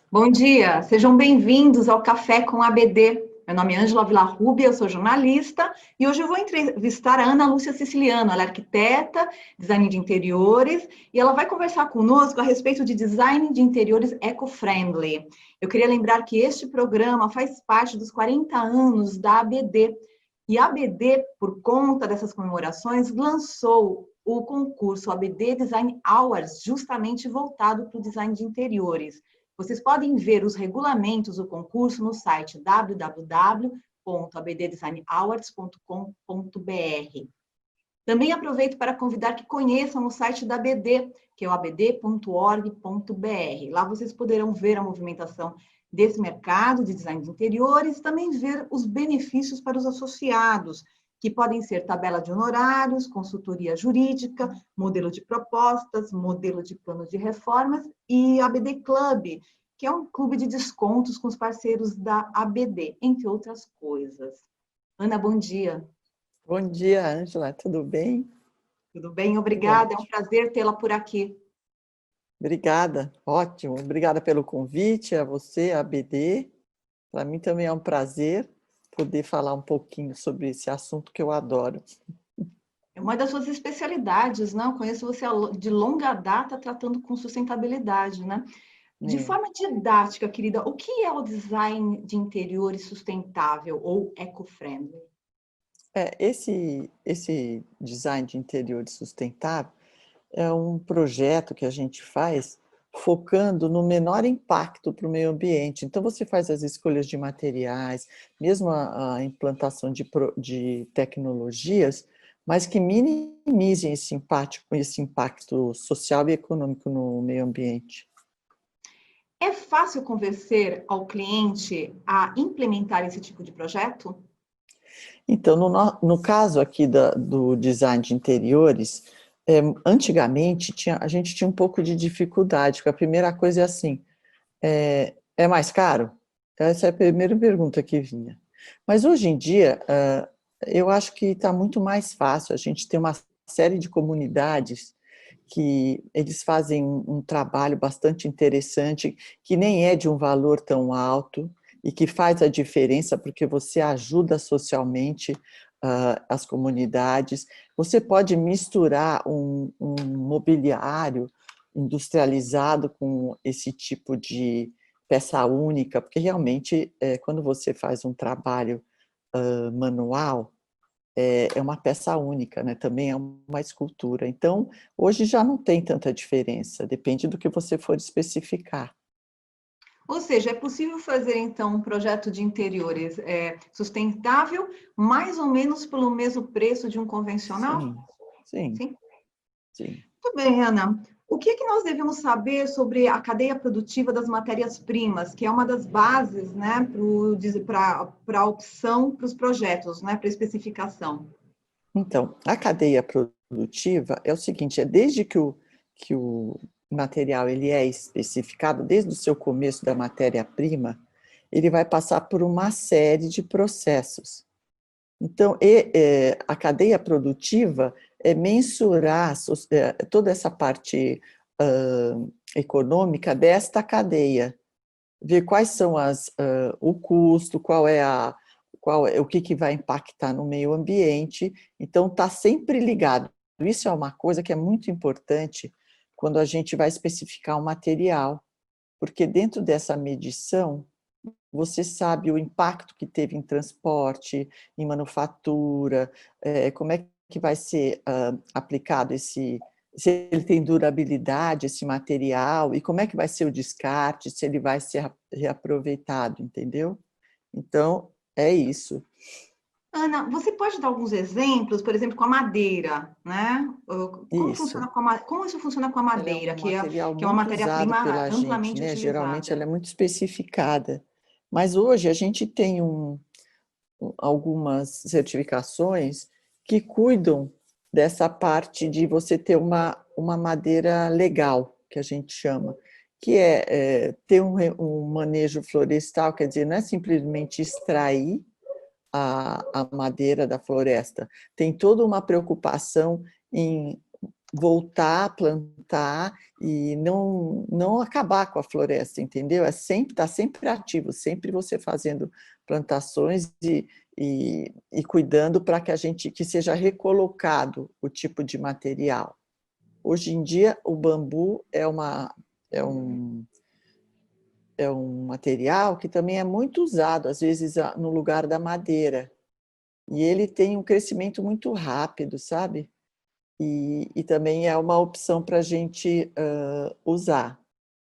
Bom dia, sejam bem-vindos ao Café com ABD. Meu nome é Ângela Villarrubia, eu sou jornalista e hoje eu vou entrevistar a Ana Lúcia Siciliano. Ela é arquiteta, design de interiores e ela vai conversar conosco a respeito de design de interiores eco-friendly. Eu queria lembrar que este programa faz parte dos 40 anos da ABD e a ABD, por conta dessas comemorações, lançou o concurso ABD Design Awards, justamente voltado para o design de interiores. Vocês podem ver os regulamentos do concurso no site www.abddesignawards.com.br. Também aproveito para convidar que conheçam o site da ABD, que é o abd.org.br. Lá vocês poderão ver a movimentação desse mercado de design de interiores e também ver os benefícios para os associados, que podem ser tabela de honorários, consultoria jurídica, modelo de propostas, modelo de plano de reformas e ABD Club, que é um clube de descontos com os parceiros da ABD, entre outras coisas. Ana, bom dia. Bom dia, Ângela, tudo bem? Tudo bem? Obrigada, é um prazer tê-la por aqui. Obrigada, ótimo. Obrigada pelo convite, a você, a ABD. Para mim também é um prazer poder falar um pouquinho sobre esse assunto que eu adoro. É uma das suas especialidades, né? Eu conheço você de longa data tratando com sustentabilidade, né? De forma didática, querida, o que é o design de interiores sustentável ou eco-friendly? Esse design de interiores sustentável é um projeto que a gente faz focando no menor impacto para o meio ambiente. Então, você faz as escolhas de materiais, mesmo a implantação de tecnologias, mas que minimizem esse impacto social e econômico no meio ambiente. É fácil convencer ao cliente a implementar esse tipo de projeto? Então, no caso aqui do design de interiores, antigamente a gente tinha um pouco de dificuldade, porque a primeira coisa é assim, é mais caro? Essa é a primeira pergunta que vinha. Mas hoje em dia, eu acho que está muito mais fácil, a gente tem uma série de comunidades que eles fazem um trabalho bastante interessante, que nem é de um valor tão alto, e que faz a diferença porque você ajuda socialmente as comunidades. Você pode misturar um mobiliário industrializado com esse tipo de peça única, porque realmente, quando você faz um trabalho manual, é uma peça única, né? Também é uma escultura. Então, hoje já não tem tanta diferença, depende do que você for especificar. Ou seja, é possível fazer, então, um projeto de interiores sustentável, mais ou menos pelo mesmo preço de um convencional? Sim, sim, Sim? sim. Muito bem, Ana. O que é que nós devemos saber sobre a cadeia produtiva das matérias-primas, que é uma das bases, né, para a opção para os projetos, né, para a especificação? Então, a cadeia produtiva é o seguinte, desde que o material ele é especificado, desde o seu começo da matéria-prima, ele vai passar por uma série de processos. Então, a cadeia produtiva é mensurar toda essa parte econômica desta cadeia, ver quais são o custo, o que vai impactar no meio ambiente. Então, está sempre ligado. Isso é uma coisa que é muito importante quando a gente vai especificar um material, porque dentro dessa medição, você sabe o impacto que teve em transporte, em manufatura, como é que vai ser aplicado se ele tem durabilidade, esse material, e como é que vai ser o descarte, se ele vai ser reaproveitado, entendeu? Então, é isso. Ana, você pode dar alguns exemplos, por exemplo, com a madeira, né? Isso. Como isso funciona com a Ela é madeira, um material que é uma muito usado matéria-prima pela gente, amplamente né? Geralmente ela utilizada? é muito especificada. Mas hoje a gente tem algumas certificações que cuidam dessa parte de você ter uma madeira legal, que a gente chama, que ter um manejo florestal, quer dizer, não é simplesmente extrair a madeira da floresta, tem toda uma preocupação em voltar a plantar plantar e não acabar com a floresta, entendeu? Tá sempre ativo, sempre você fazendo plantações e cuidando para que seja recolocado o tipo de material. Hoje em dia, o bambu é um, é um material que também é muito usado, às vezes no lugar da madeira. E ele tem um crescimento muito rápido, sabe? E também é uma opção para a gente usar.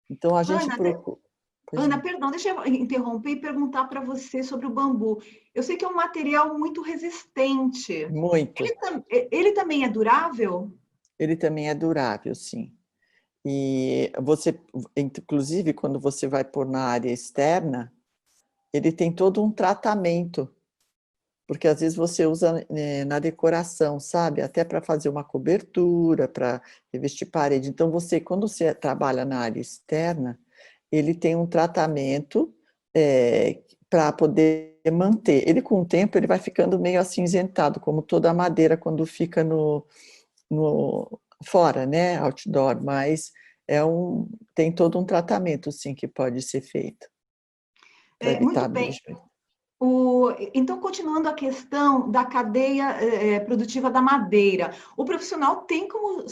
Então, a gente Ana, procura... Pois Ana, não. perdão, deixa eu interromper e perguntar para você sobre o bambu. Eu sei que é um material muito resistente. Muito. Ele também é durável? Ele também é durável, sim. E você, inclusive, quando você vai pôr na área externa, ele tem todo um tratamento, porque às vezes você usa na decoração, sabe? Até para fazer uma cobertura, para revestir parede. Então, quando você trabalha na área externa, ele tem um tratamento para poder manter. Ele, com o tempo, ele vai ficando meio acinzentado, como toda a madeira quando fica fora, né? Outdoor, mas tem todo um tratamento, sim, que pode ser feito para evitar Muito bem. bicho. Então, continuando a questão da cadeia produtiva da madeira, o profissional tem como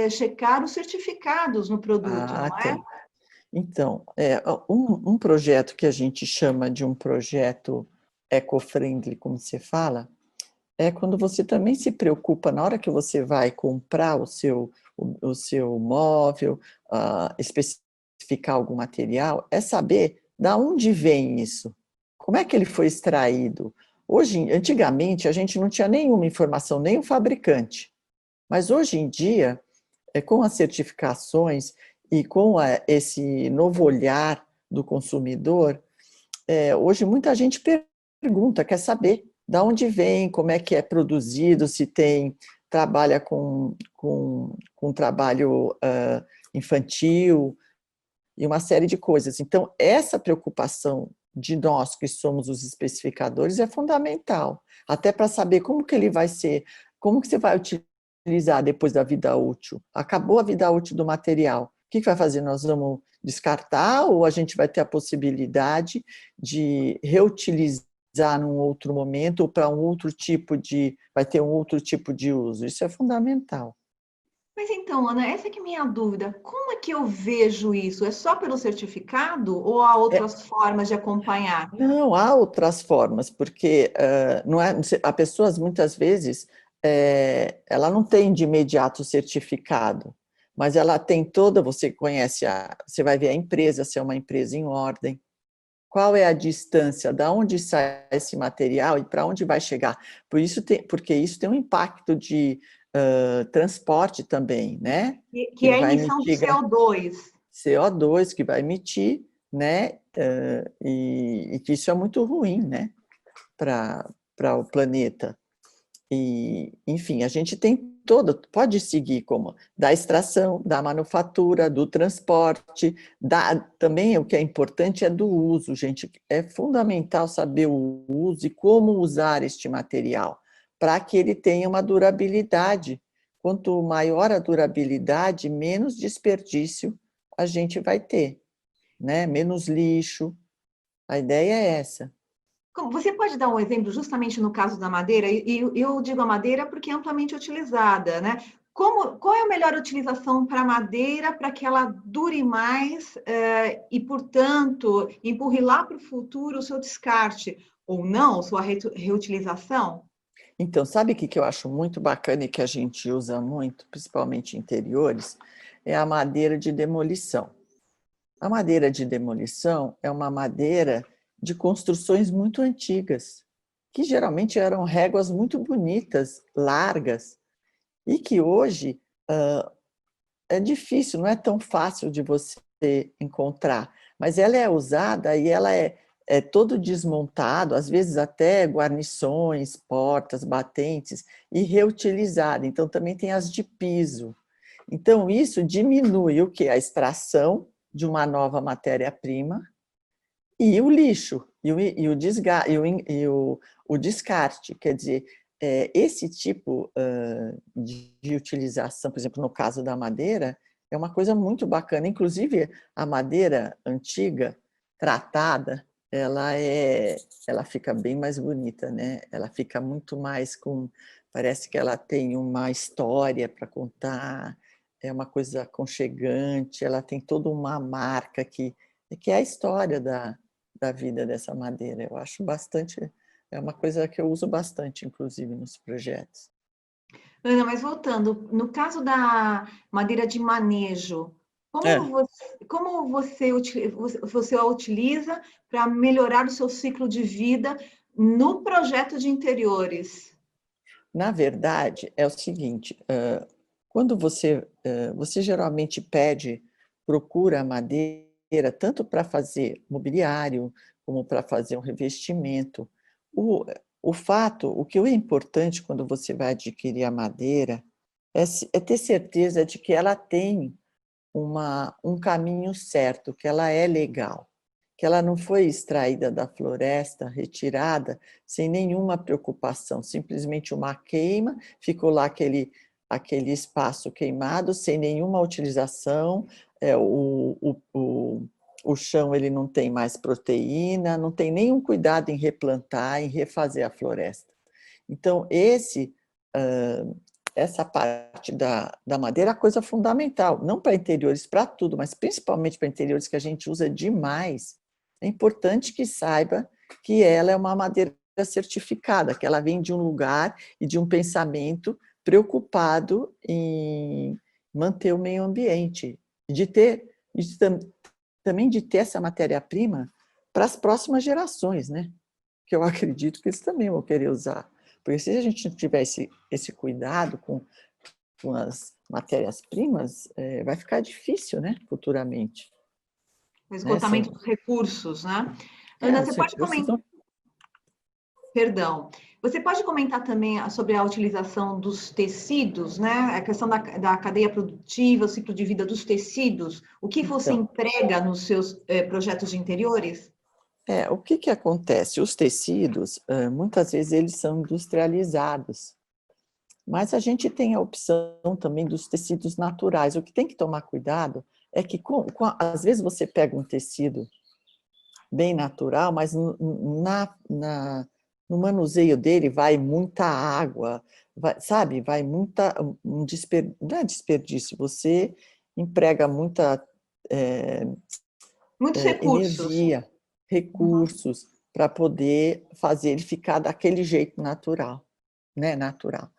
checar os certificados no produto, Ah, não é? tem. Então, um projeto que a gente chama de um projeto eco-friendly, como você fala, é quando você também se preocupa, na hora que você vai comprar o seu móvel, especificar algum material, é saber da onde vem isso, como é que ele foi extraído. Antigamente, a gente não tinha nenhuma informação, nem o fabricante, mas hoje em dia, com as certificações e com esse novo olhar do consumidor, hoje muita gente pergunta, quer saber de onde vem, como é que é produzido, se trabalha com trabalho infantil e uma série de coisas. Então, essa preocupação de nós que somos os especificadores é fundamental, até para saber como que ele vai ser, como que você vai utilizar depois da vida útil. Acabou a vida útil do material. O que vai fazer? Nós vamos descartar ou a gente vai ter a possibilidade de reutilizar num outro momento ou para vai ter um outro tipo de uso? Isso é fundamental. Mas então, Ana, essa que é a minha dúvida. Como é que eu vejo isso? É só pelo certificado ou há outras formas de acompanhar? Não, há outras formas, porque não é, a pessoas muitas vezes ela não tem de imediato o certificado, mas ela tem você conhece, você vai ver a empresa, se é uma empresa em ordem, qual é a distância, da onde sai esse material e para onde vai chegar. Porque isso tem um impacto de transporte também, né? Que Que é a vai emissão do mitigar CO2. CO2 que vai emitir, né? E que isso é muito ruim, né? Para o planeta. E, enfim, a gente tem pode seguir como da extração, da manufatura, do transporte, também o que é importante é do uso, gente. É fundamental saber o uso e como usar este material, para que ele tenha uma durabilidade. Quanto maior a durabilidade, menos desperdício a gente vai ter, né? Menos lixo. A ideia é essa. Você pode dar um exemplo justamente no caso da madeira? E eu digo a madeira porque é amplamente utilizada, né? Qual é a melhor utilização para a madeira para que ela dure mais e, portanto, empurre lá para o futuro o seu descarte? Ou não, sua reutilização? Então, sabe o que eu acho muito bacana e que a gente usa muito, principalmente em interiores? É a madeira de demolição. A madeira de demolição é uma madeira de construções muito antigas, que geralmente eram réguas muito bonitas, largas, e que hoje é difícil, não é tão fácil de você encontrar, mas ela é usada e ela é todo desmontado, às vezes até guarnições, portas, batentes, e reutilizada. Então, também tem as de piso. Então, isso diminui o que? A extração de uma nova matéria-prima e o lixo, o descarte. Quer dizer, esse tipo de utilização, por exemplo, no caso da madeira, é uma coisa muito bacana. Inclusive, a madeira antiga, tratada, ela fica bem mais bonita, né? Ela fica muito mais com... Parece que ela tem uma história para contar, é uma coisa aconchegante, ela tem toda uma marca que é a história da vida dessa madeira. Eu acho bastante... É uma coisa que eu uso bastante, inclusive, nos projetos. Ana, mas voltando, no caso da madeira de manejo, É. você a utiliza para melhorar o seu ciclo de vida no projeto de interiores? Na verdade, é o seguinte, quando você geralmente procura a madeira, tanto para fazer mobiliário, como para fazer um revestimento. O que é importante quando você vai adquirir a madeira é ter certeza de que ela tem um caminho certo, que ela é legal, que ela não foi extraída da floresta, retirada, sem nenhuma preocupação, simplesmente uma queima, ficou lá aquele espaço queimado, sem nenhuma utilização, o chão ele não tem mais proteína, não tem nenhum cuidado em replantar, em refazer a floresta. Então, essa parte da madeira é a coisa fundamental, não para interiores, para tudo, mas principalmente para interiores que a gente usa demais. É importante que saiba que ela é uma madeira certificada, que ela vem de um lugar e de um pensamento preocupado em manter o meio ambiente, e também de ter essa matéria-prima para as próximas gerações, né? Que eu acredito que eles também vão querer usar. Porque se a gente não tiver esse cuidado com as matérias-primas, vai ficar difícil, né, futuramente. O Né? esgotamento dos recursos, né? Ana, Os você pode recursos comentar, não... perdão, você pode comentar também sobre a utilização dos tecidos, né? A questão da cadeia produtiva, o ciclo de vida dos tecidos, o que você Então, emprega nos seus projetos de interiores? o que que acontece? Os tecidos, muitas vezes, eles são industrializados, mas a gente tem a opção também dos tecidos naturais. O que tem que tomar cuidado é que, às vezes, você pega um tecido bem natural, mas no manuseio dele vai muita água, sabe? Vai não é desperdício, você emprega muita Muitos recursos. energia, Uhum. recursos, para poder fazer ele ficar daquele jeito natural, né? Natural.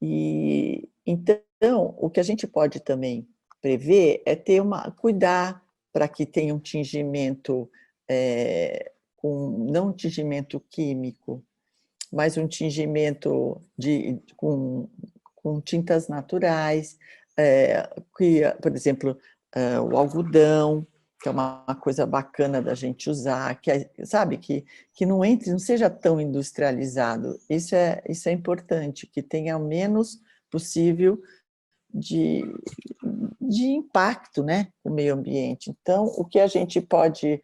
E então, o que a gente pode também prever é cuidar para que tenha um tingimento, não um tingimento químico, mas um tingimento com tintas naturais, por exemplo, o algodão, que é uma coisa bacana da gente usar, sabe, que não entre, não seja tão industrializado. Isso é importante, que tenha o menos possível de, de impacto, né, no meio ambiente. Então, o que a gente pode,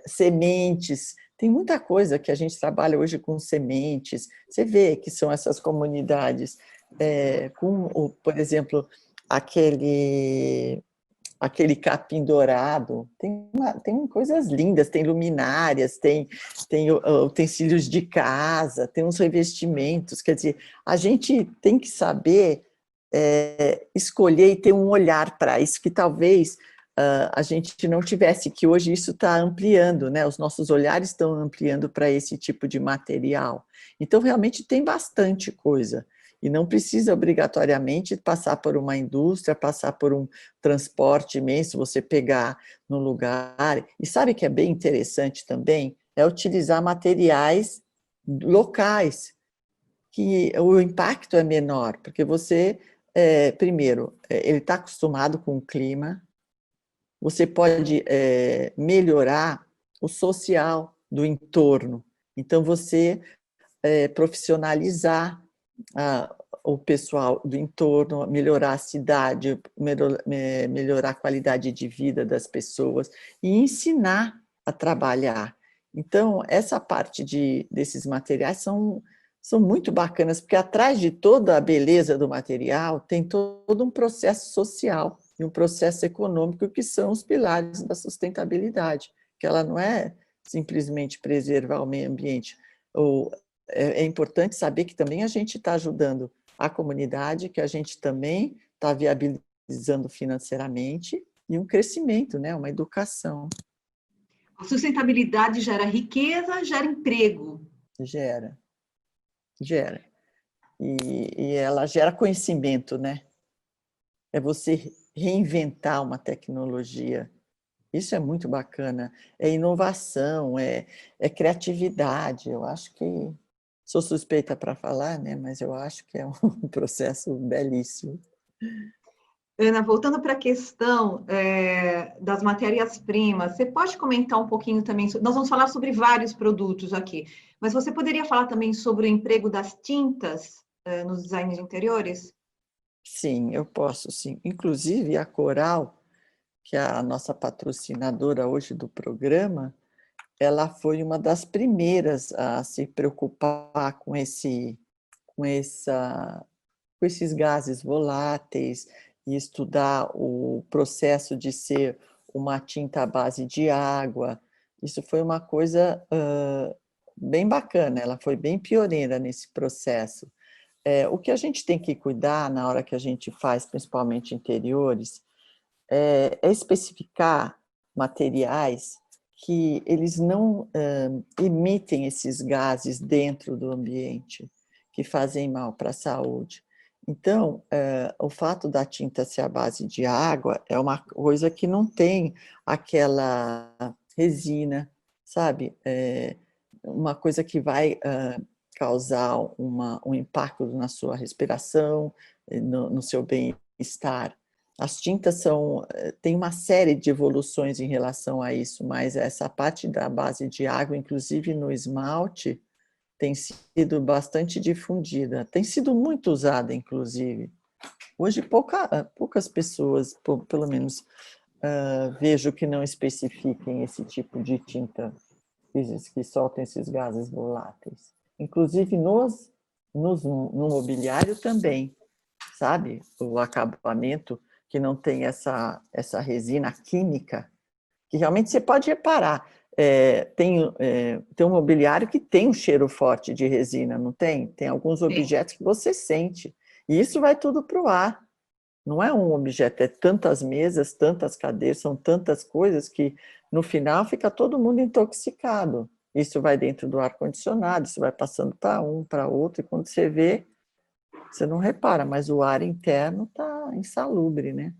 sementes, tem muita coisa que a gente trabalha hoje com sementes, você vê que são essas comunidades, por exemplo, aquele capim dourado, tem coisas lindas, tem luminárias, tem utensílios de casa, tem uns revestimentos, quer dizer, a gente tem que saber escolher e ter um olhar para isso, que talvez a gente não tivesse, que hoje isso está ampliando, né? Os nossos olhares estão ampliando para esse tipo de material. Então, realmente tem bastante coisa. E não precisa obrigatoriamente passar por uma indústria, passar por um transporte imenso, você pegar no lugar. E sabe que é bem interessante também? É utilizar materiais locais, que o impacto é menor, porque você, primeiro, ele está acostumado com o clima, você pode melhorar o social do entorno. Então, você profissionalizar o pessoal do entorno, melhorar a cidade, melhorar a qualidade de vida das pessoas e ensinar a trabalhar. Então, essa parte desses materiais são muito bacanas, porque atrás de toda a beleza do material tem todo um processo social e um processo econômico, que são os pilares da sustentabilidade, que ela não é simplesmente preservar o meio ambiente. É importante saber que também a gente está ajudando a comunidade, que a gente também está viabilizando financeiramente, e um crescimento, né? Uma educação. A sustentabilidade gera riqueza, gera emprego. Gera, gera. E ela gera conhecimento, né? É você reinventar uma tecnologia. Isso é muito bacana. É inovação, é criatividade. Eu acho que sou suspeita para falar, né? Mas eu acho que é um processo belíssimo. Ana, voltando para a questão das matérias-primas, você pode comentar um pouquinho também? Nós vamos falar sobre vários produtos aqui, mas você poderia falar também sobre o emprego das tintas nos designs de interiores? Sim, eu posso, sim. Inclusive, a Coral, que é a nossa patrocinadora hoje do programa, ela foi uma das primeiras a se preocupar com esses gases voláteis e estudar o processo de ser uma tinta à base de água. Isso foi uma coisa bem bacana, ela foi bem pioneira nesse processo. O que a gente tem que cuidar na hora que a gente faz, principalmente interiores, é especificar materiais que eles não emitem esses gases dentro do ambiente, que fazem mal para a saúde. Então, o fato da tinta ser à base de água é uma coisa que não tem aquela resina, sabe? Uma coisa que vai causar um impacto na sua respiração, no seu bem-estar. As tintas tem uma série de evoluções em relação a isso, mas essa parte da base de água, inclusive no esmalte, tem sido bastante difundida, tem sido muito usada, inclusive. Hoje, poucas pessoas, pelo menos, vejo que não especifiquem esse tipo de tinta que soltam esses gases voláteis. Inclusive no mobiliário também, sabe? O acabamento que não tem essa resina química, que realmente você pode reparar. Tem um mobiliário que tem um cheiro forte de resina, não tem? Tem alguns objetos que você sente. E isso vai tudo para o ar. Não é um objeto, é tantas mesas, tantas cadeiras, são tantas coisas que no final fica todo mundo intoxicado. Isso vai dentro do ar-condicionado, isso vai passando para um, para outro, e quando você vê, você não repara, mas o ar interno está insalubre, né?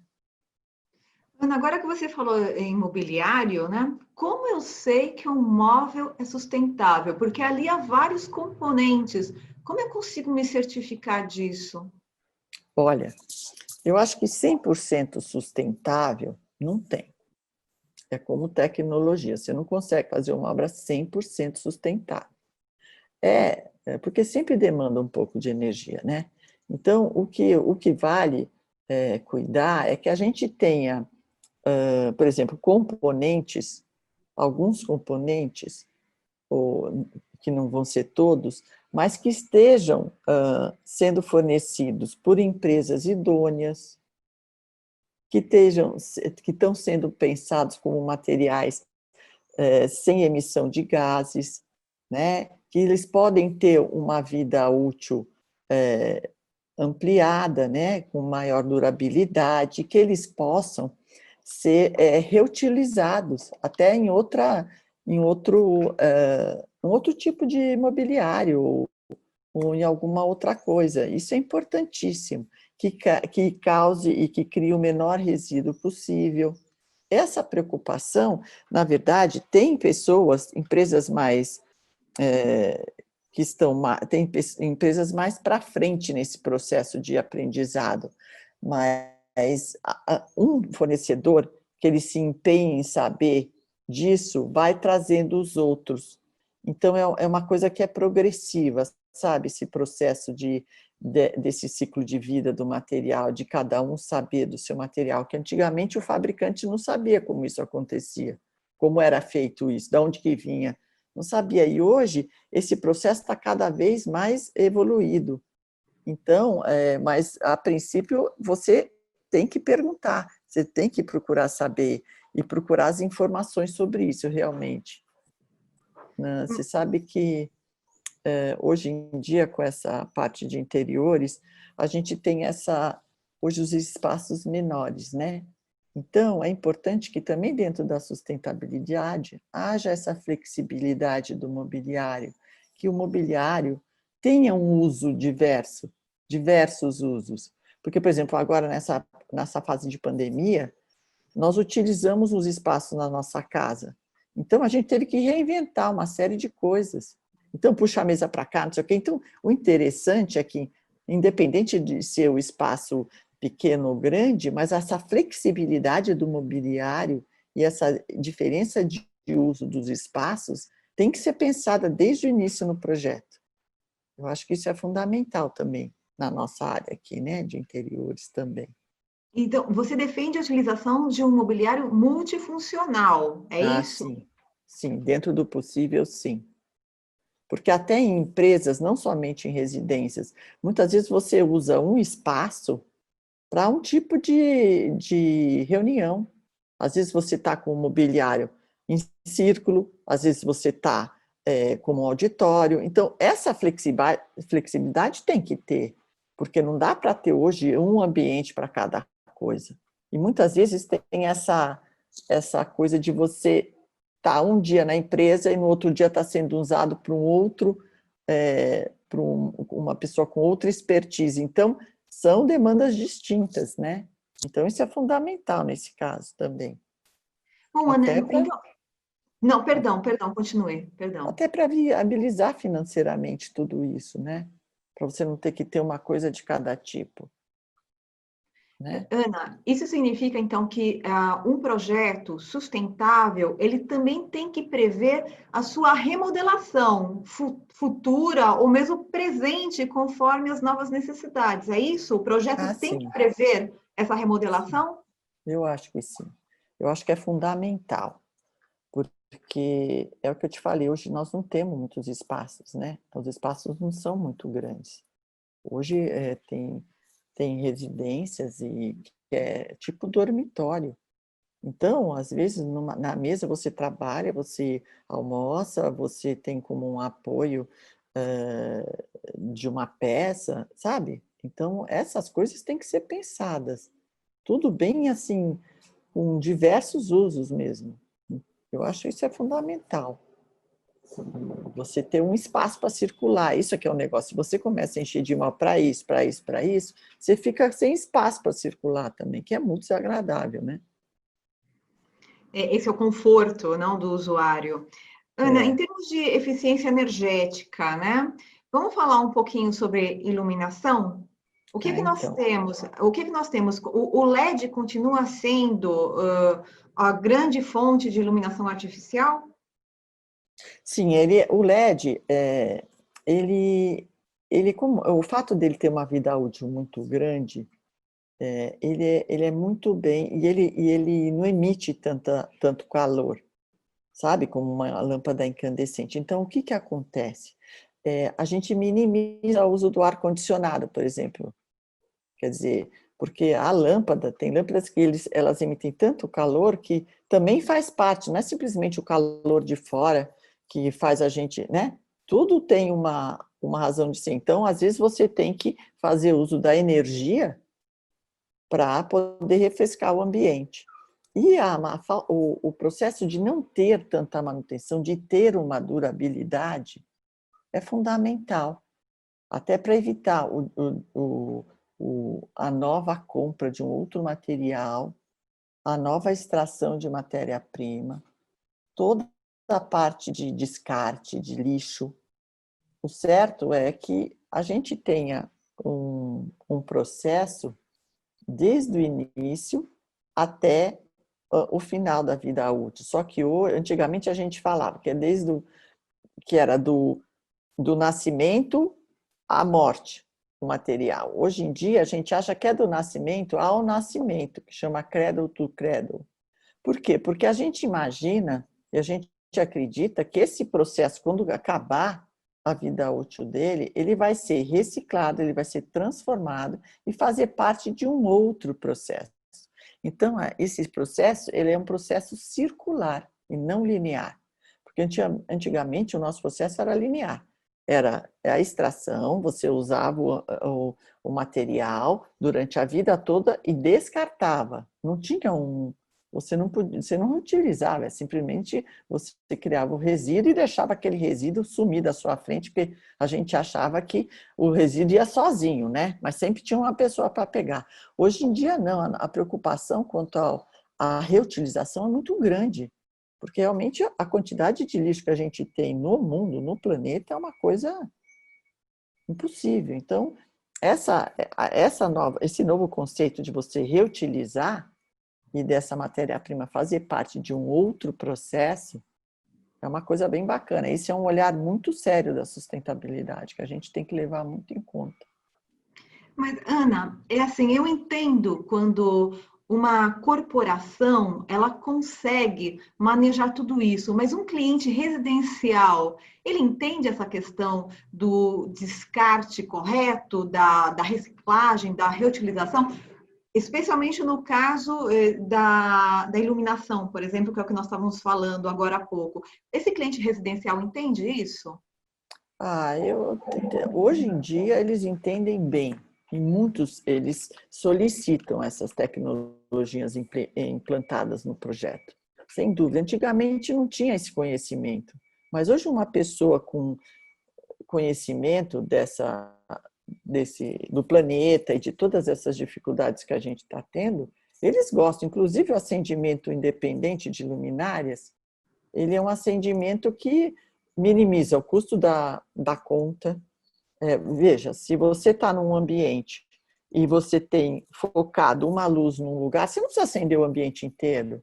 Ana, agora que você falou em mobiliário, né? Como eu sei que um móvel é sustentável? Porque ali há vários componentes. Como eu consigo me certificar disso? Olha, eu acho que 100% sustentável não tem. É como tecnologia, você não consegue fazer uma obra 100% sustentável. Porque sempre demanda um pouco de energia, né? Então, o que vale cuidar é que a gente tenha, por exemplo, componentes, alguns componentes, que não vão ser todos, mas que estejam sendo fornecidos por empresas idôneas, que estão sendo pensados como materiais sem emissão de gases, né? Que eles podem ter uma vida útil ampliada, né? Com maior durabilidade, que eles possam ser reutilizados até em um outro tipo de mobiliário ou em alguma outra coisa. Isso é importantíssimo, que cause e que crie o menor resíduo possível. Essa preocupação, na verdade, tem pessoas, empresas mais tem empresas mais para frente nesse processo de aprendizado, mas um fornecedor que ele se empenhe em saber disso vai trazendo os outros. Então, é uma coisa que é progressiva, sabe? Esse processo desse ciclo de vida do material, de cada um saber do seu material, que antigamente o fabricante não sabia como isso acontecia, como era feito isso, de onde que vinha, não sabia. E hoje, esse processo está cada vez mais evoluído. Então, mas a princípio, você tem que perguntar Você tem que procurar saber e procurar as informações sobre isso realmente. Né? Você sabe que hoje em dia, com essa parte de interiores, a gente tem hoje os espaços menores, né? Então, é importante que também dentro da sustentabilidade haja essa flexibilidade do mobiliário, que o mobiliário tenha um uso diversos usos. Porque, por exemplo, agora nessa fase de pandemia, nós utilizamos os espaços na nossa casa. Então, a gente teve que reinventar uma série de coisas. Então, puxa a mesa para cá, não sei o quê. Então, o interessante é que, independente de ser o espaço pequeno ou grande, mas essa flexibilidade do mobiliário e essa diferença de uso dos espaços tem que ser pensada desde o início no projeto. Eu acho que isso é fundamental também na nossa área aqui, né, de interiores também. Então, você defende a utilização de um mobiliário multifuncional, é Ah, isso? sim. Sim, dentro do possível, sim. Porque até em empresas, não somente em residências, muitas vezes você usa um espaço para um tipo de reunião. Às vezes você está com o mobiliário em círculo, às vezes você está como um auditório. Então, essa flexibilidade tem que ter, porque não dá para ter hoje um ambiente para cada coisa. E muitas vezes tem essa coisa de você estar um dia na empresa e no outro dia está sendo usado para um outro, para uma pessoa com outra expertise. Então, são demandas distintas, né? Então, isso é fundamental nesse caso também. Bom, Ana, Até para então... Não, perdão, continue, perdão. até para viabilizar financeiramente tudo isso, né? Para você não ter que ter uma coisa de cada tipo, né? Ana, isso significa então que um projeto sustentável, ele também tem que prever a sua remodelação futura ou mesmo presente, conforme as novas necessidades. É isso? O projeto Ah, tem que sim, prever essa remodelação? eu acho que sim. Eu acho que é fundamental, porque é o que eu te falei, hoje nós não temos muitos espaços, né? Os espaços não são muito grandes. Hoje tem residências e que é tipo dormitório. Então, às vezes, na mesa você trabalha, você almoça, você tem como um apoio de uma peça, sabe? Então, essas coisas têm que ser pensadas. Tudo bem, assim, com diversos usos mesmo. Eu acho isso é fundamental. Você ter um espaço para circular, isso aqui é um negócio. Se você começa a encher de mal para isso, para isso, para isso, você fica sem espaço para circular também, que é muito desagradável, né? Esse é o conforto, não, do usuário. Ana, em É. termos de eficiência energética, né? Vamos falar um pouquinho sobre iluminação? O que Ah, que nós então. temos? O que que nós temos? O LED continua sendo a grande fonte de iluminação artificial? Sim, o LED, o fato dele ter uma vida útil muito grande, ele é muito bem, e ele não emite tanto calor, sabe, como uma lâmpada incandescente. Então, o que que acontece? A gente minimiza o uso do ar-condicionado, por exemplo. Quer dizer, porque tem lâmpadas que elas emitem tanto calor que também faz parte, não é simplesmente o calor de fora que faz a gente, né? Tudo tem uma razão de ser. Então, às vezes, você tem que fazer uso da energia para poder refrescar o ambiente. E o processo de não ter tanta manutenção, de ter uma durabilidade, é fundamental, até para evitar a nova compra de um outro material, a nova extração de matéria-prima, toda a parte de descarte, de lixo. O certo é que a gente tenha um processo desde o início até o final da vida útil. Só que antigamente a gente falava que é que era do nascimento à morte o material. Hoje em dia a gente acha que é do nascimento ao nascimento, que chama cradle to cradle. Por quê? Porque a gente imagina e a gente acredita que esse processo, quando acabar a vida útil dele, ele vai ser reciclado, ele vai ser transformado e fazer parte de um outro processo. Então, esse processo, ele é um processo circular e não linear. Porque antigamente o nosso processo era linear. Era a extração, você usava o material durante a vida toda e descartava. Não tinha você não utilizava, simplesmente você criava o resíduo e deixava aquele resíduo sumir da sua frente, porque a gente achava que o resíduo ia sozinho, né? Mas sempre tinha uma pessoa para pegar. Hoje em dia, não, a preocupação quanto à reutilização é muito grande, porque realmente a quantidade de lixo que a gente tem no mundo, no planeta, é uma coisa impossível. Então, esse novo conceito de você reutilizar e dessa matéria-prima fazer parte de um outro processo é uma coisa bem bacana. Esse é um olhar muito sério da sustentabilidade, que a gente tem que levar muito em conta. Mas, Ana, é assim, eu entendo quando uma corporação, ela consegue manejar tudo isso, mas um cliente residencial, ele entende essa questão do descarte correto, da reciclagem, da reutilização, especialmente no caso da iluminação, por exemplo, que é o que nós estávamos falando agora há pouco. Esse cliente residencial entende isso? Hoje em dia eles entendem bem e muitos eles solicitam essas tecnologias implantadas no projeto. Sem dúvida, antigamente não tinha esse conhecimento, mas hoje uma pessoa com conhecimento do planeta e de todas essas dificuldades que a gente está tendo, eles gostam. Inclusive o acendimento independente de luminárias, ele é um acendimento que minimiza o custo da conta. Veja, se você está num ambiente e você tem focado uma luz num lugar, você não precisa acender o ambiente inteiro.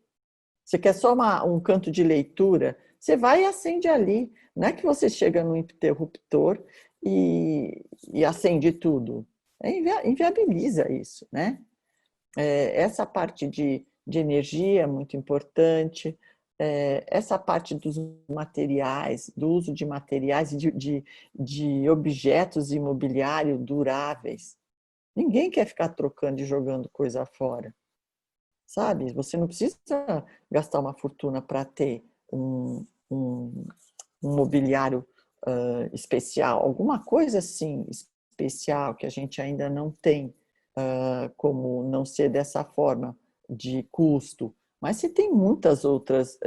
Você quer só um canto de leitura, você vai e acende ali. Não é que você chega no interruptor e acende tudo. Inviabiliza isso, né? Essa parte de energia é muito importante. Essa parte dos materiais, do uso de materiais e de objetos imobiliários duráveis. Ninguém quer ficar trocando e jogando coisa fora, sabe? Você não precisa gastar uma fortuna para ter um mobiliário especial, alguma coisa assim especial que a gente ainda não tem, como não ser dessa forma de custo. Mas você tem muitas outras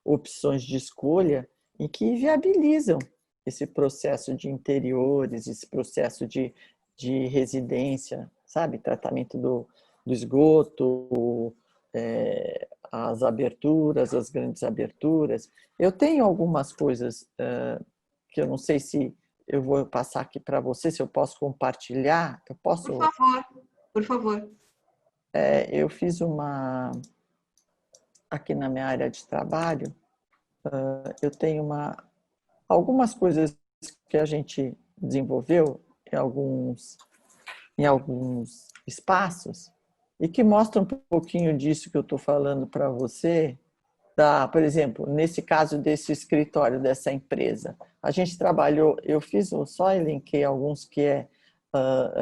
opções de escolha e que viabilizam esse processo de interiores, esse processo de residência, sabe? Tratamento do esgoto, as aberturas, as grandes aberturas. Eu tenho algumas coisas que eu não sei se eu vou passar aqui para você, se eu posso compartilhar. Eu posso? Por favor, por favor. Eu fiz aqui na minha área de trabalho, eu tenho algumas coisas que a gente desenvolveu em alguns espaços e que mostram um pouquinho disso que eu estou falando para você. Por exemplo, nesse caso desse escritório dessa empresa, a gente trabalhou, só elenquei alguns que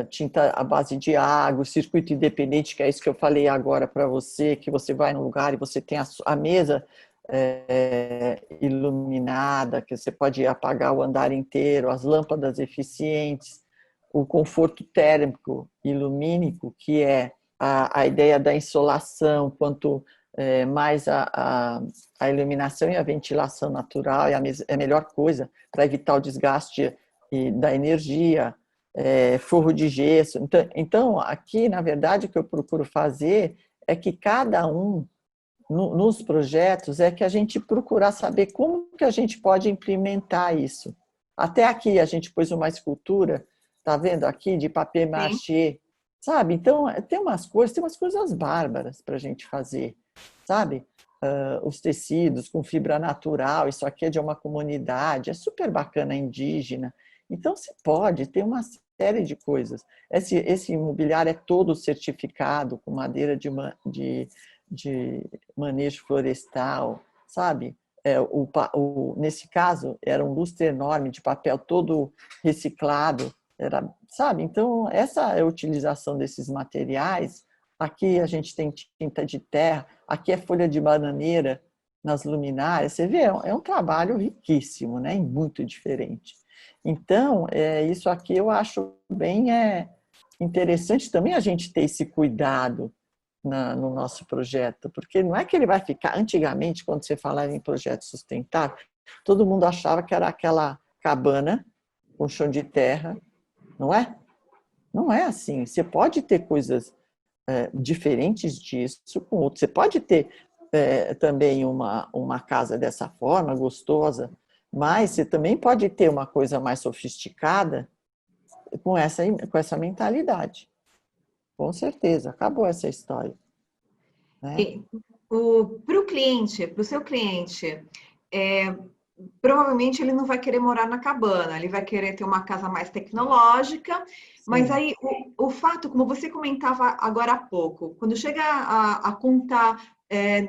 tinta à base de água, circuito independente, que é isso que eu falei agora para você, que você vai num lugar e você tem a mesa iluminada, que você pode apagar o andar inteiro, as lâmpadas eficientes, o conforto térmico e lumínico, que é a ideia da insolação, quanto mais a iluminação e a ventilação natural é a melhor coisa para evitar o desgaste da energia, forro de gesso. Então, aqui, na verdade, o que eu procuro fazer é que cada um, nos projetos, é que a gente procurar saber como que a gente pode implementar isso. Até aqui a gente pôs uma escultura, tá vendo aqui, de papier mâché, sabe? Então, tem umas coisas bárbaras para a gente fazer, sabe? Os tecidos com fibra natural, isso aqui é de uma comunidade, é super bacana, indígena. Então, se pode, tem uma série de coisas. Esse imobiliário é todo certificado com madeira de manejo florestal, sabe? Nesse caso, era um lustre enorme de papel todo reciclado, sabe? Então, essa é a utilização desses materiais aqui a gente tem tinta de terra, aqui é folha de bananeira nas luminárias. Você vê, é um trabalho riquíssimo, né? E muito diferente. Então, isso aqui eu acho bem interessante também a gente ter esse cuidado no nosso projeto, porque não é que ele vai ficar... Antigamente, quando você falava em projeto sustentável, todo mundo achava que era aquela cabana com chão de terra, não é? Não é assim. Você pode ter coisas diferentes disso com outros. Você pode ter também uma casa dessa forma, gostosa, mas você também pode ter uma coisa mais sofisticada com essa mentalidade. Com certeza, acabou essa história. Né? Para o cliente, para o seu cliente, provavelmente ele não vai querer morar na cabana, ele vai querer ter uma casa mais tecnológica, mas Sim. aí o fato, como você comentava agora há pouco, quando chega a conta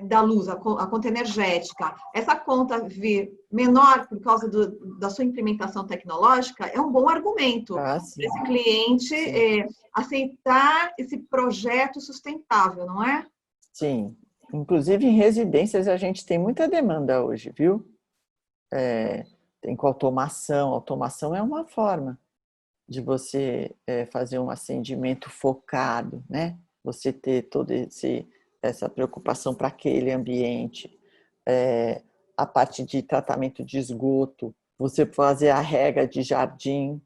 da luz, a conta energética, essa conta vir menor por causa da sua implementação tecnológica, é um bom argumento para Sim. esse cliente Sim. aceitar esse projeto sustentável, não é? Sim. Inclusive em residências a gente tem muita demanda hoje, viu? Tem com automação. Automação é uma forma de você fazer um acendimento focado, né? Você ter toda essa preocupação para aquele ambiente. A parte de tratamento de esgoto, você fazer a rega de jardim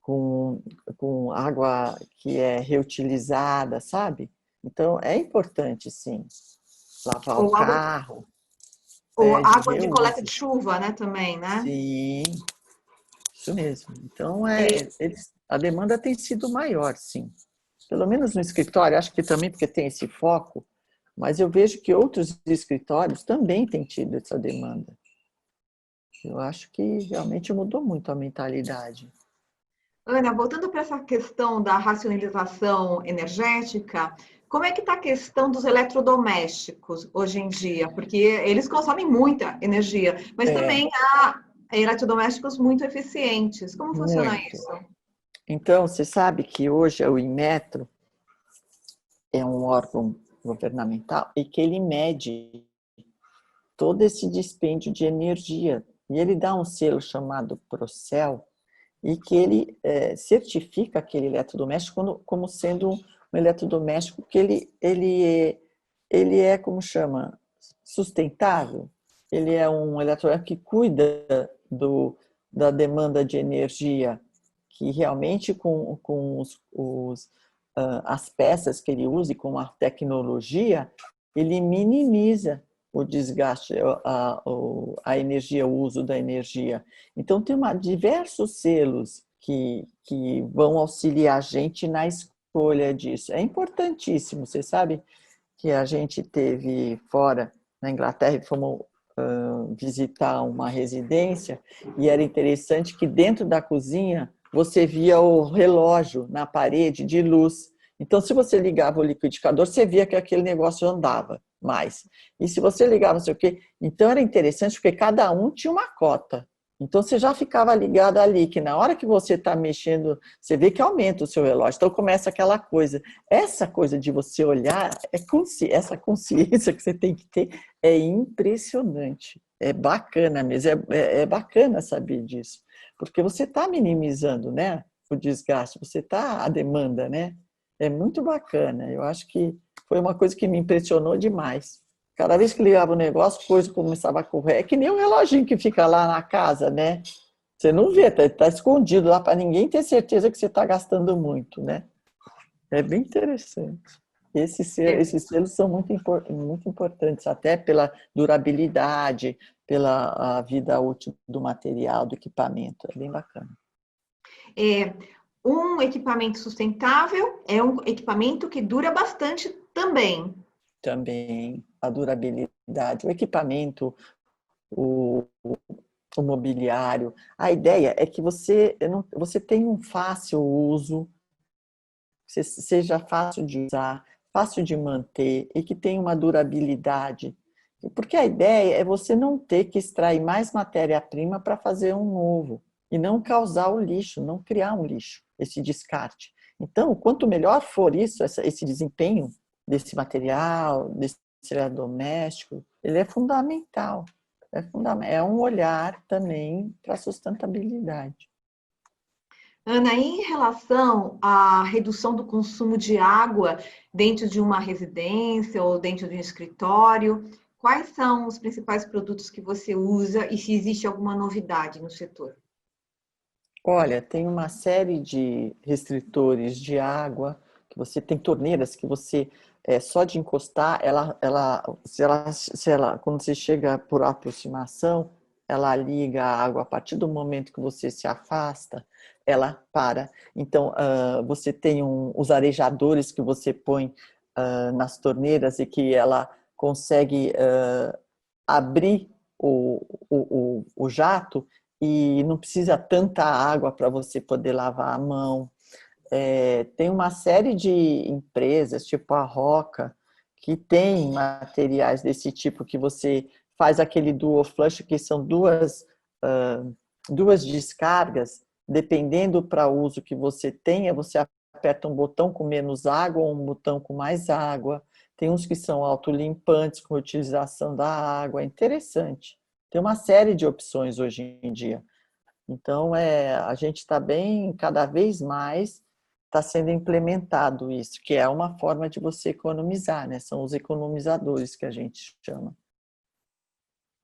com água que é reutilizada, sabe? Então, é importante, sim, lavar o Ou água, carro, ou de água de coleta de reuso. chuva, né, também, né? Sim, isso mesmo. Então, É, a demanda tem sido maior, sim. Pelo menos no escritório, acho que também porque tem esse foco, mas eu vejo que outros escritórios também têm tido essa demanda. Eu acho que realmente mudou muito a mentalidade. Ana, voltando para essa questão da racionalização energética, como é que está a questão dos eletrodomésticos hoje em dia? Porque eles consomem muita energia, mas É, também há eletrodomésticos muito eficientes. Como funciona muito. isso? Então, você sabe que hoje o Inmetro é um órgão governamental e que ele mede todo esse dispêndio de energia. E ele dá um selo chamado Procel e que ele certifica aquele eletrodoméstico como sendo um eletrodoméstico que ele é, como chama, sustentável. Ele é um eletrodoméstico que cuida da demanda de energia, que realmente com as peças que ele usa e com a tecnologia, ele minimiza o desgaste, a energia, o uso da energia. Então, tem diversos selos que vão auxiliar a gente na escolha disso. É importantíssimo. Você sabe que a gente teve fora, na Inglaterra, e fomos visitar uma residência, e era interessante que dentro da cozinha você via o relógio na parede de luz. Então, se você ligava o liquidificador, você via que aquele negócio andava mais. E se você ligava não sei o quê, então era interessante porque cada um tinha uma cota. Então você já ficava ligado ali, que na hora que você está mexendo, você vê que aumenta o seu relógio. Então começa aquela coisa. Essa coisa de você olhar, essa consciência que você tem que ter é impressionante. É bacana mesmo, é bacana saber disso. Porque você está minimizando, né, o desgaste, você está a demanda, né? É muito bacana. Eu acho que foi uma coisa que me impressionou demais. Cada vez que ligava o negócio, coisa começava a correr. É que nem um reloginho que fica lá na casa, né? Você não vê, tá escondido lá para ninguém ter certeza que você está gastando muito, né? É bem interessante. Esses selos são muito importantes, até pela durabilidade, pela a vida útil do material, do equipamento. É bem bacana. Um equipamento sustentável é um equipamento que dura bastante também. Também a durabilidade, o equipamento, o, o mobiliário. A ideia é que você tenha um fácil uso, seja fácil de usar, fácil de manter e que tenha uma durabilidade. Porque a ideia é você não ter que extrair mais matéria-prima para fazer um novo e não causar o lixo, não criar um lixo, esse descarte. Então, quanto melhor for isso, esse desempenho desse material, desse eletrodoméstico, ele é fundamental. É um olhar também para a sustentabilidade. Ana, em relação à redução do consumo de água dentro de uma residência ou dentro de um escritório, quais são os principais produtos que você usa e se existe alguma novidade no setor? Olha, tem uma série de restritores de água, que você tem torneiras que você, só de encostar, quando você chega por aproximação, ela liga a água. A partir do momento que você se afasta, ela para. Então, você tem os arejadores que você põe nas torneiras e que ela consegue abrir o jato e não precisa tanta água para você poder lavar a mão. Tem uma série de empresas, tipo a Roca, que tem materiais desse tipo que você faz aquele dual flush, que são duas descargas, dependendo para o uso que você tenha, você aperta um botão com menos água ou um botão com mais água. Tem uns que são autolimpantes com utilização da água, é interessante. Tem uma série de opções hoje em dia. Então, a gente está bem, cada vez mais está sendo implementado isso, que é uma forma de você economizar, né? São os economizadores que a gente chama.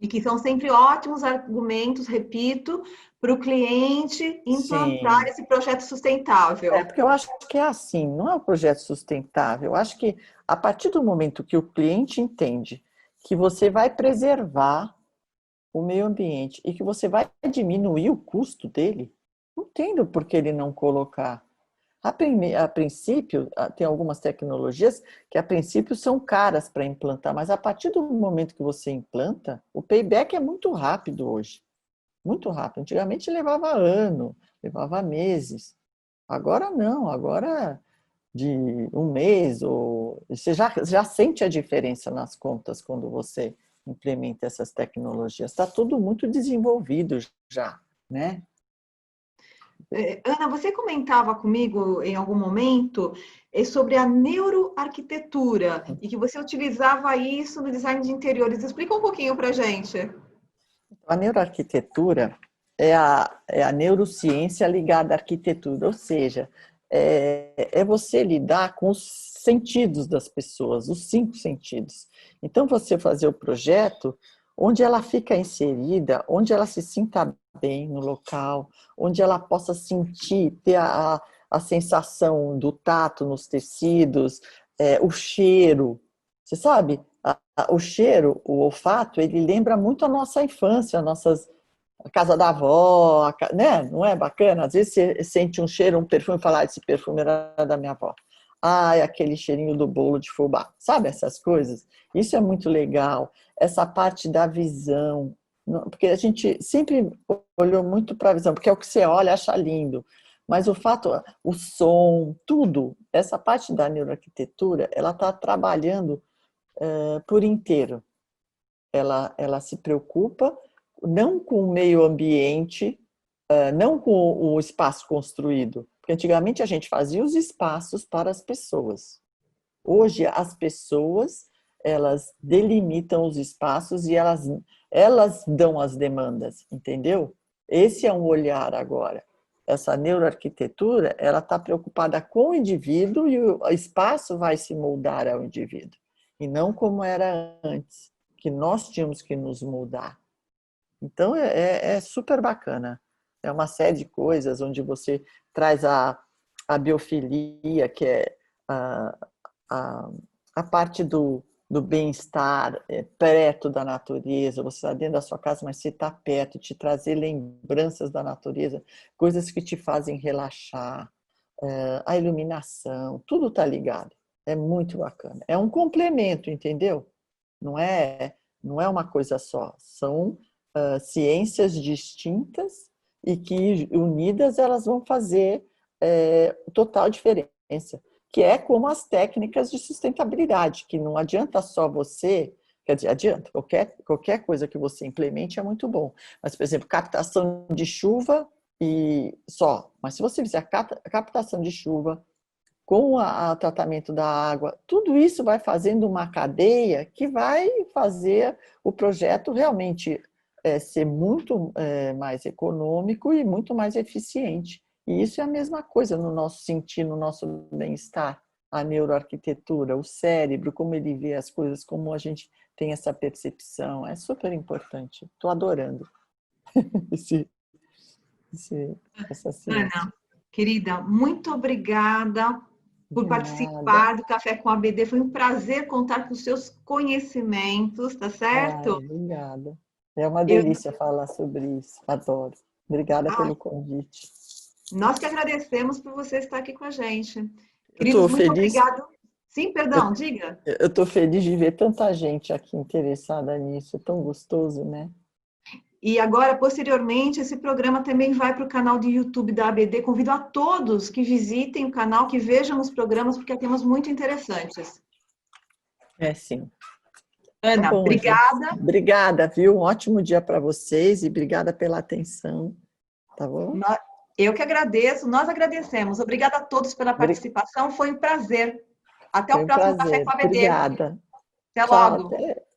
E que são sempre ótimos argumentos, repito, para o cliente implantar Sim, esse projeto sustentável. porque eu acho que é assim, não é um projeto sustentável. Eu acho que a partir do momento que o cliente entende que você vai preservar o meio ambiente e que você vai diminuir o custo dele, não entendo por que ele não colocar. A princípio, tem algumas tecnologias que a princípio são caras para implantar, mas a partir do momento que você implanta, o payback é muito rápido hoje. Muito rápido. Antigamente levava ano, levava meses. Agora não, agora de um mês, ou você já sente a diferença nas contas quando você implementa essas tecnologias. Está tudo muito desenvolvido já, né? Ana, você comentava comigo em algum momento sobre a neuroarquitetura e que você utilizava isso no design de interiores. Explica um pouquinho para a gente. A neuroarquitetura é a neurociência ligada à arquitetura, ou seja, é você lidar com os sentidos das pessoas, os 5 sentidos. Então, você fazer o projeto onde ela fica inserida, onde ela se sinta bem no local, onde ela possa sentir, ter a sensação do tato nos tecidos, o cheiro. Você sabe, o cheiro, o olfato, ele lembra muito a nossa infância, a casa da avó, né? Não é bacana? Às vezes você sente um cheiro, um perfume e fala, esse perfume era da minha avó. Ai, aquele cheirinho do bolo de fubá. Sabe essas coisas? Isso é muito legal. Essa parte da visão, porque a gente sempre olhou muito para a visão, porque é o que você olha, acha lindo. Mas o fato, o som, tudo, essa parte da neuroarquitetura, ela está trabalhando por inteiro. Ela se preocupa não com o meio ambiente, não com o espaço construído, porque antigamente a gente fazia os espaços para as pessoas. Hoje as pessoas, elas delimitam os espaços e elas dão as demandas, entendeu? Esse é um olhar agora. Essa neuroarquitetura, ela está preocupada com o indivíduo e o espaço vai se moldar ao indivíduo, e não como era antes, que nós tínhamos que nos moldar. Então, é super bacana. É uma série de coisas onde você traz a biofilia, que é a, a parte do bem-estar perto da natureza. Você está dentro da sua casa, mas você está perto, te trazer lembranças da natureza, coisas que te fazem relaxar, a iluminação, tudo está ligado. É muito bacana. É um complemento, entendeu? Não é uma coisa só. São ciências distintas e que unidas elas vão fazer total diferença, que é como as técnicas de sustentabilidade, que não adianta só você, quer dizer, adianta, qualquer coisa que você implemente é muito bom, mas, por exemplo, captação de chuva e só, mas se você fizer a captação de chuva, com o tratamento da água, tudo isso vai fazendo uma cadeia que vai fazer o projeto realmente ser muito mais econômico e muito mais eficiente. E isso é a mesma coisa no nosso sentir, no nosso bem-estar, a neuroarquitetura, o cérebro, como ele vê as coisas, como a gente tem essa percepção, é super importante. Estou adorando essa ciência. Ana, querida, muito obrigada por De nada. participar do Café com a BD. Foi um prazer contar com os seus conhecimentos, tá Ai, certo? obrigada. É uma Eu, delícia falar sobre isso. Adoro. Obrigada ah, pelo convite. nós que agradecemos por você estar aqui com a gente. Eu Queridos, estou muito feliz, obrigado. Sim, perdão, diga. eu estou feliz de ver tanta gente aqui interessada nisso. É tão gostoso, né? E agora, posteriormente, esse programa também vai para o canal do YouTube da ABD. Convido a todos que visitem o canal, que vejam os programas, porque há temas muito interessantes. É sim. Tá Ana, bom, gente. obrigada. Obrigada, viu? Um ótimo dia para vocês e obrigada pela atenção. Tá bom? Eu que agradeço, nós agradecemos. Obrigada a todos pela participação, foi um prazer. Até Foi o um próximo Café prazer. com a ABD. Obrigada. Até Tchau, logo. até.